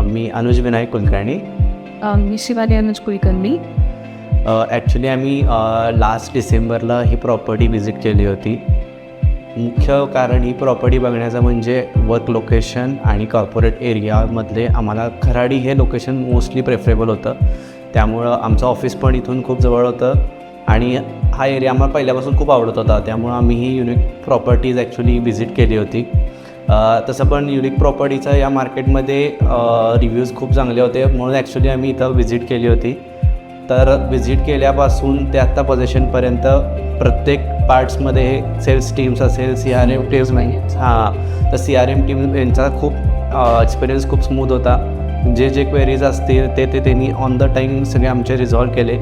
मी अनुज विनायक कुलकर्णी. मी Shivani Anuj Kulkarni. Actually आम्ही last डिसेंबरला ही property visit केली होती. मुख्य कारण ही प्रॉपर्टी बघण्याचं म्हणजे वर्क लोकेशन आणि कॉर्पोरेट एरियामधले आम्हाला खराडी हे लोकेशन मोस्टली प्रेफरेबल होतं. त्यामुळं आमचं ऑफिस पण इथून खूप जवळ होतं आणि हा एरिया आम्हाला पहिल्यापासून खूप आवडत होता. त्यामुळं आम्ही ही युनिक प्रॉपर्टीज ॲक्च्युली व्हिजिट केली होती. तसं पण युनिक प्रॉपर्टीचं या मार्केटमध्ये रिव्ह्यूज खूप चांगले होते म्हणून ॲक्च्युली आम्ही इथं व्हिजिट केली होती. तर व्हिजिट केल्यापासून ते आत्ता पोझिशनपर्यंत प्रत्येक पार्ट्समध्ये सेल्स टीम्स असेल, CRM टीम्स तर CRM टीम यांचा खूप एक्सपिरियन्स खूप स्मूथ होता. जे क्वेरीज असतील ते त्यांनी ऑन द टाईम सगळे आमचे रिझॉल्व केले.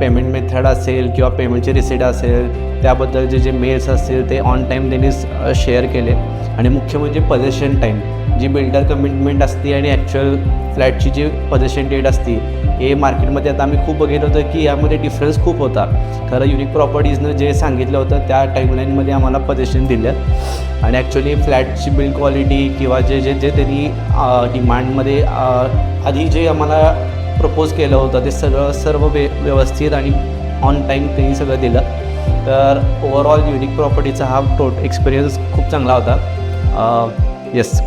पेमेंट मेथड असेल किंवा पेमेंटची रिसीट असेल त्याबद्दल जे मेल्स असतील ते ऑन टाईम त्यांनी शेअर केले. आणि मुख्य म्हणजे पोझिशन टाईम, जी बिल्डर कमिटमेंट असते आणि ॲक्च्युअल फ्लॅटची जी पोझिशन डेट असते हे मार्केटमध्ये आता आम्ही खूप बघितलं होतं की यामध्ये डिफरन्स खूप होता. खरं युनिक प्रॉपर्टीजनं जे सांगितलं होतं त्या टाईमलाईनमध्ये आम्हाला पोझिशन दिलं आणि ॲक्च्युअली फ्लॅटची बिल्ड क्वालिटी किंवा जे त्यांनी डिमांडमध्ये आधी जे आम्हाला प्रपोज केलं होतं ते सर्व व्यवस्थित आणि ऑन टाईम त्यांनी सगळं दिलं. तर ओव्हरऑल युनिक प्रॉपर्टीचा हा एक्सपिरियन्स खूप चांगला होता. Yes,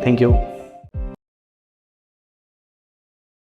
thank you.